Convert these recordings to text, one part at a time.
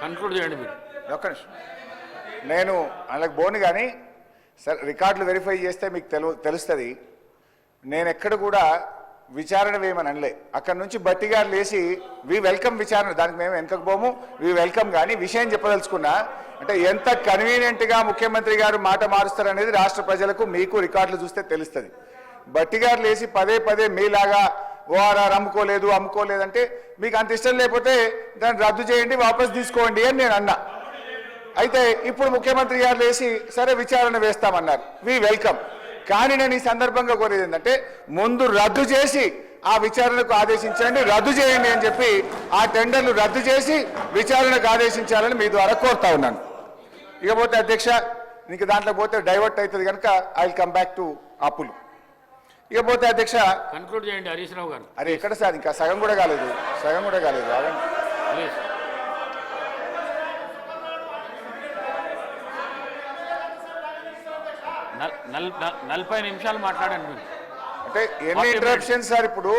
Conclude చేయండి మీరు. ఒక్క నిమిషం, నేను వాళ్ళకి బోను కానీ సార్ రికార్డులు వెరిఫై చేస్తే మీకు తెలుస్తుంది. నేను ఎక్కడ కూడా విచారణ వేయమని అనలే. అక్కడ నుంచి బట్టి గారు లేచి వి వెల్కమ్ విచారణ, దానికి మేము వెనకకు పోము, వి వెల్కమ్. కానీ విషయం చెప్పదలుచుకున్నా అంటే ఎంత కన్వీనియంట్గా ముఖ్యమంత్రి గారు మాట మారుస్తారనేది రాష్ట్ర ప్రజలకు మీకు రికార్డులు చూస్తే తెలుస్తుంది. బట్టి గారు లేచి పదే పదే మీలాగా ఓఆర్ఆర్ అమ్ముకోలేదంటే మీకు అంత ఇష్టం లేకపోతే దాన్ని రద్దు చేయండి, వాపస్ తీసుకోండి అని నేను అన్నా. అయితే ఇప్పుడు ముఖ్యమంత్రి గారు లేచి సరే విచారణ వేస్తామన్నారు, వి వెల్కమ్. కానీ నేను ఈ సందర్భంగా కోరేది ఏంటంటే ముందు రద్దు చేసి ఆ విచారణకు ఆదేశించండి, రద్దు చేయండి అని చెప్పి ఆ టెండర్లు రద్దు చేసి విచారణకు ఆదేశించాలని మీ ద్వారా కోరుతా ఉన్నాను. ఇకపోతే అధ్యక్ష, నీకు దాంట్లో పోతే డైవర్ట్ అవుతుంది కనుక I will come back to అప్పులు. ఇకపోతే అధ్యక్ష కన్క్లూడ్ చేయండి హరీష్ రావు గారు. అరే ఎక్కడ సార్, ఇంకా సగం కూడా కాలేదు. ప్లీజ్. నలభై నిమిషాలు మాట్లాడండి మీరు. అంటే ఎన్ని ఇంటరప్షన్స్ సార్? ఇప్పుడు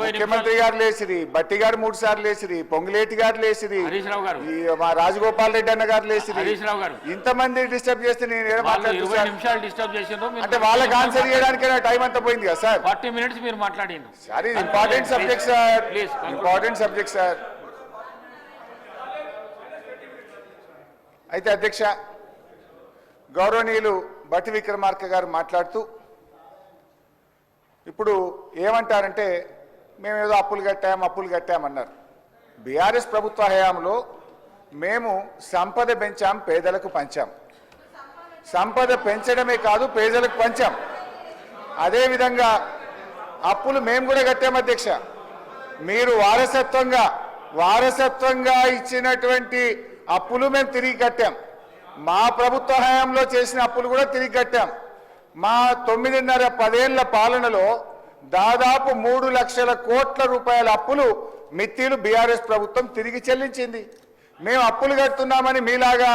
ముఖ్యమంత్రి గారు లేచిరి, బట్టి గారు 3 సార్లు లేచిరి, పొంగులేటి గారు లేచిరి, మా రాజగోపాల్ రెడ్డి అన్న గారు లేచిరి, ఇంతమంది డిస్టర్బ్ చేస్తే నేను డిస్టర్బ్ చేసిండ్రు అంటే వాళ్ళకి ఆన్సర్ చేయడానికి టైం అంతా పోయింది కదా సార్. 40 minutes మీరు మాట్లాడింది సార్. ఇది important subject sir, important subject sir. అయితే అధ్యక్ష, గౌరవనీయులు బట్టి విక్రమార్క గారు మాట్లాడుతూ ఇప్పుడు ఏమంటారంటే మేమేదో అప్పులు కట్టామన్నారు. బీఆర్ఎస్ ప్రభుత్వ హయాంలో మేము సంపద పెంచాం, పేదలకు పంచాం. సంపద పెంచడమే కాదు పేదలకు పంచాం. అదేవిధంగా అప్పులు మేము కూడా కట్టాం అధ్యక్ష. మీరు వారసత్వంగా ఇచ్చినటువంటి అప్పులు మేము తిరిగి కట్టాం. మా ప్రభుత్వ హయాంలో చేసిన అప్పులు కూడా తిరిగి కట్టాం. మా 9.5-10 ఏళ్ల పాలనలో దాదాపు 3 లక్షల కోట్ల రూపాయల అప్పులు మిత్తిలు బీఆర్ఎస్ ప్రభుత్వం తిరిగి చెల్లించింది. మేము అప్పులు కడుతున్నామని మీలాగా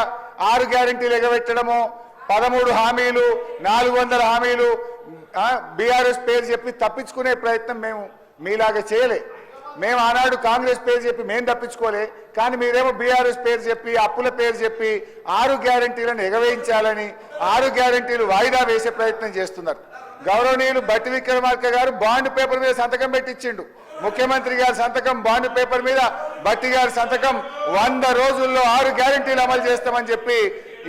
6 గ్యారెంటీలు ఎగబెట్టడమో 13 హామీలు 400 హామీలు బీఆర్ఎస్ పేరు చెప్పి తప్పించుకునే ప్రయత్నం మేము మీలాగా చేయలే. మేము ఆనాడు కాంగ్రెస్ పేరు చెప్పి మేము తప్పించుకోలే. కానీ మీరేమో బీఆర్ఎస్ పేరు చెప్పి అప్పుల పేరు చెప్పి 6 గ్యారెంటీలను ఎగవేయించాలని 6 గ్యారెంటీలు వాయిదా వేసే ప్రయత్నం చేస్తున్నారు. గౌరవనీయులు బట్టి విక్రమార్క గారు బాండ్ పేపర్ మీద సంతకం పెట్టించిండు. ముఖ్యమంత్రి గారి సంతకం బాండ్ పేపర్ మీద, బట్టి గారి సంతకం 100 రోజుల్లో 6 గ్యారెంటీలు అమలు చేస్తామని చెప్పి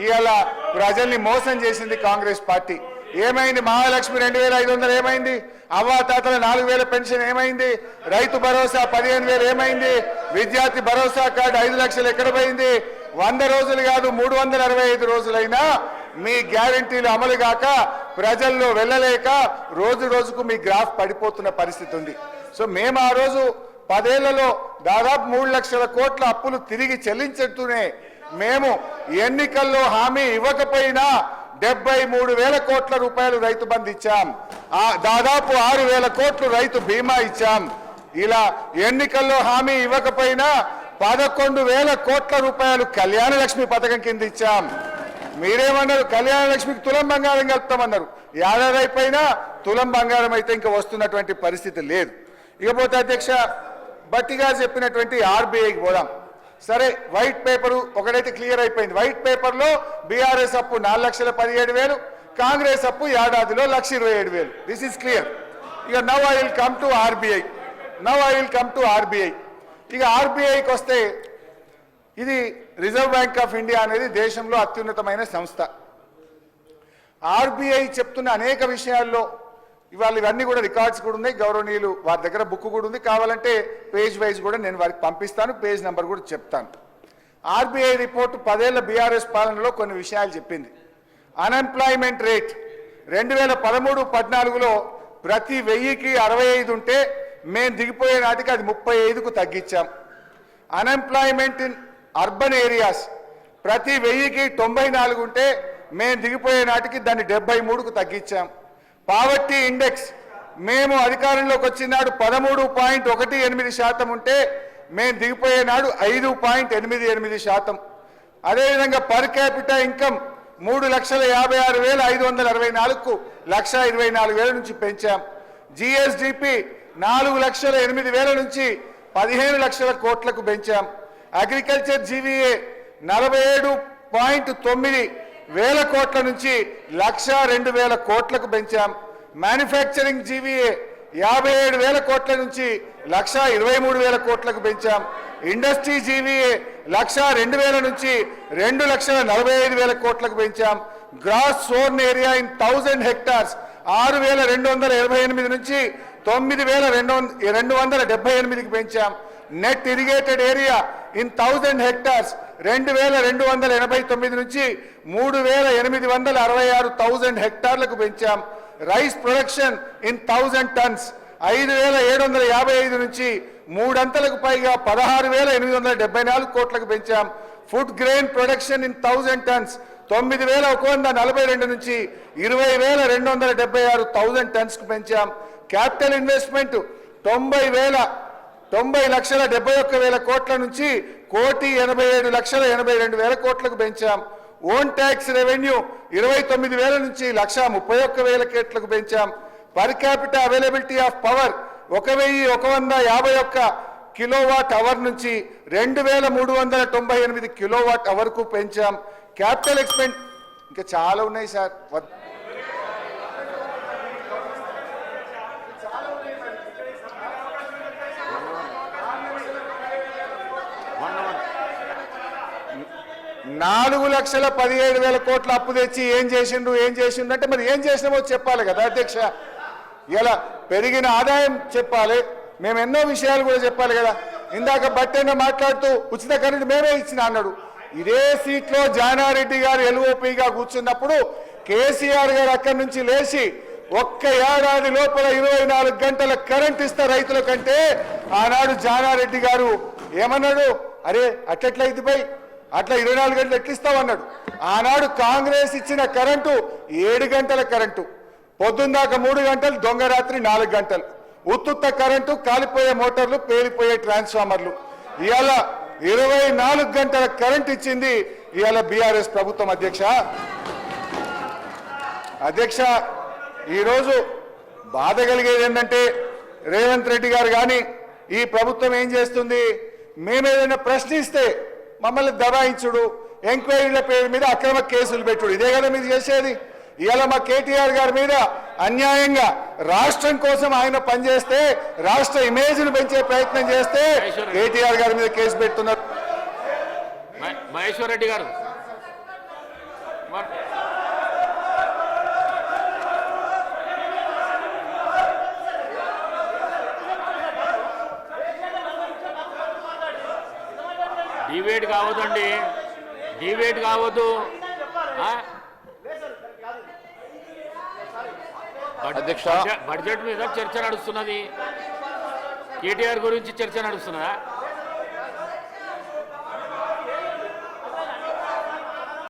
ఇవాళ ప్రజల్ని మోసం చేసింది కాంగ్రెస్ పార్టీ. ఏమైంది? మహాలక్ష్మి 2500 ఏమైంది? అవ్వాతాతల 4000 పెన్షన్ ఏమైంది? రైతు భరోసా 15,000 ఏమైంది? విద్యార్థి భరోసా కార్డు 5 లక్షలు ఎక్కడ పోయింది? 100 రోజులు కాదు 365 రోజులైనా మీ గ్యారెంటీలు అమలు కాక ప్రజల్లో వెళ్ళలేక రోజు రోజుకు మీ గ్రాఫ్ పడిపోతున్న పరిస్థితి ఉంది. సో మేము ఆ రోజు 10 ఏళ్లలో దాదాపు 3 లక్షల కోట్ల అప్పులు తిరిగి చెల్లించుతూనే మేము ఎన్నికల్లో హామీ ఇవ్వకపోయినా 73,000 కోట్ల రూపాయలు రైతు బంధు ఇచ్చాం. దాదాపు 6,000 కోట్లు రైతు బీమా ఇచ్చాం. ఇలా ఎన్నికల్లో హామీ ఇవ్వకపోయినా 11,000 కోట్ల రూపాయలు కళ్యాణ లక్ష్మి పథకం కింద ఇచ్చాం. మీరేమన్నారు? కళ్యాణ లక్ష్మికి తులం బంగారం కలుపుతామన్నారు. ఏడాది అయిపోయినా తులం బంగారం అయితే ఇంకా వస్తున్నటువంటి పరిస్థితి లేదు. ఇకపోతే అధ్యక్ష, బట్టి గారు చెప్పినటువంటి ఆర్బీఐకి పోదాం. సరే, వైట్ పేపరు ఒకటైతే క్లియర్ అయిపోయింది. వైట్ పేపర్లో బీఆర్ఎస్ అప్పు 4,17,000, కాంగ్రెస్ అప్పు ఏడాదిలో 1,27,000. This is clear. ఇక now I will come to RBI. ఇక ఆర్బీఐకి వస్తే ఇది రిజర్వ్ బ్యాంక్ ఆఫ్ ఇండియా అనేది దేశంలో అత్యున్నతమైన సంస్థ. ఆర్బీఐ చెప్తున్న అనేక విషయాల్లో ఇవాళ ఇవన్నీ కూడా రికార్డ్స్ కూడా ఉన్నాయి. గౌరవనీయులు వారి దగ్గర బుక్ కూడా ఉంది. కావాలంటే పేజ్ వైజ్ కూడా నేను వారికి పంపిస్తాను, పేజ్ నెంబర్ కూడా చెప్తాను. ఆర్బీఐ రిపోర్టు 10 ఏళ్ల బీఆర్ఎస్ పాలనలో కొన్ని విషయాలు చెప్పింది. అన్ఎంప్లాయ్మెంట్ రేట్ 2013-14లో ప్రతి 1000కి 65 ఉంటే మేము దిగిపోయే నాటికి అది 35కు తగ్గించాం. అన్ఎంప్లాయ్మెంట్ ఇన్ అర్బన్ ఏరియాస్ ప్రతి 1000కి 94 ఉంటే మేము దిగిపోయే నాటికి దాన్ని 73కు తగ్గించాం. పావర్టీ ఇండెక్స్ మేము అధికారంలోకి వచ్చినాడు 13.18% ఉంటే మేము దిగిపోయే నాడు 5.88%. అదేవిధంగా పర్ క్యాపిటా ఇన్కమ్ 3,56,564కు 1,24,000 నుంచి పెంచాం. జిఎస్డిపి 4,08,000 నుంచి 15 లక్షల కోట్లకు పెంచాం. అగ్రికల్చర్ జీవీఏ 47.9 వేల కోట్ల నుంచి 1,02,000 కోట్లకు పెంచాం. మ్యానుఫ్యాక్చరింగ్ జీవీఏ 57,000 కోట్ల నుంచి 1,23,000 కోట్లకు పెంచాం. ఇండస్ట్రీ జీవీఏ 1,02,000 నుంచి 2,45,000 కోట్లకు పెంచాం. Gross sown area in 1000 hectares 6,288 నుంచి 9,278కి పెంచాం. Net irrigated area in 1000 hectares 2,289 నుంచి 3,866 హెక్టార్లకు పెంచాం. రైస్ ప్రొడక్షన్ ఇన్ 1000 టన్స్ 5,755 నుంచి 3 అంతలకు పైగా 16,874 కోట్లకు పెంచాం. Food grain production in 1000 tons 9,142 నుంచి 20,276 టన్స్ కు పెంచాం. క్యాపిటల్ ఇన్వెస్ట్మెంట్ 90,71,000 కోట్ల నుంచి 1,87,82,000 కోట్లకు పెంచాం. ఓన్ ట్యాక్స్ రెవెన్యూ 29,000 నుంచి 1,31,000 కోట్లకు పెంచాం. Per capital availability of power 1,151 kilowatt hour నుంచి 2,398 కిలోవాట్ అవర్ కు పెంచాం. క్యాపిటల్ ఎక్స్పెండ్ ఇంకా చాలా ఉన్నాయి సార్. నాలుగు 4,17,000 కోట్ల అప్పు తెచ్చి ఏం చేసిండు అంటే మరి ఏం చేసినామో చెప్పాలి కదా అధ్యక్ష. ఇలా పెరిగిన ఆదాయం చెప్పాలి, మేము ఎన్నో విషయాలు కూడా చెప్పాలి కదా. ఇందాక బట్టైనా మాట్లాడుతూ ఉచిత కరెంట్ మేమే ఇచ్చిన అన్నాడు. ఇదే సీట్లో జానారెడ్డి గారు ఎల్ఓపిగా కూర్చున్నప్పుడు కేసీఆర్ గారు అక్కడి నుంచి లేచి ఒక్క ఏడాది లోపల 24 గంటల కరెంట్ ఇస్తా రైతుల కంటే ఆనాడు జానారెడ్డి గారు ఏమన్నాడు, అరే అట్లెట్లయితే పోయి అట్లా 24 గంటలు ఎట్లిస్తామన్నాడు. ఆనాడు కాంగ్రెస్ ఇచ్చిన కరెంటు 7 గంటల కరెంటు, పొద్దుందాకా 3 గంటలు, దొంగ రాత్రి 4 గంటలు, ఉత్తుత్త కరెంటు, కాలిపోయే మోటార్లు, పేలిపోయే ట్రాన్స్ఫార్మర్లు. ఇవాళ 24 గంటల కరెంట్ ఇచ్చింది ఇవాళ బీఆర్ఎస్ ప్రభుత్వం అధ్యక్ష. ఈరోజు బాధ కలిగేది ఏంటంటే రేవంత్ రెడ్డి గారు కానీ ఈ ప్రభుత్వం ఏం చేస్తుంది, మేమేదైనా ప్రశ్నిస్తే మమ్మల్ని దబాయించుడు, ఎంక్వైరీల పేరు మీద అక్రమ కేసులు పెట్టుడు, ఇదే కదా మీరు చేసేది. ఇవాళ మా కేటీఆర్ గారి మీద అన్యాయంగా రాష్ట్రం కోసం ఆయన పనిచేస్తే, రాష్ట్ర ఇమేజ్ను పెంచే ప్రయత్నం చేస్తే కేటీఆర్ గారి మీద కేసు పెడుతున్నారు. మహేశ్వర్ రెడ్డి గారు డిబేట్ కావద్దండి, డిబేట్ కావద్దు. బడ్జెట్ మీద చర్చ నడుస్తున్నది, కేటీఆర్ గురించి చర్చ నడుస్తున్నదా?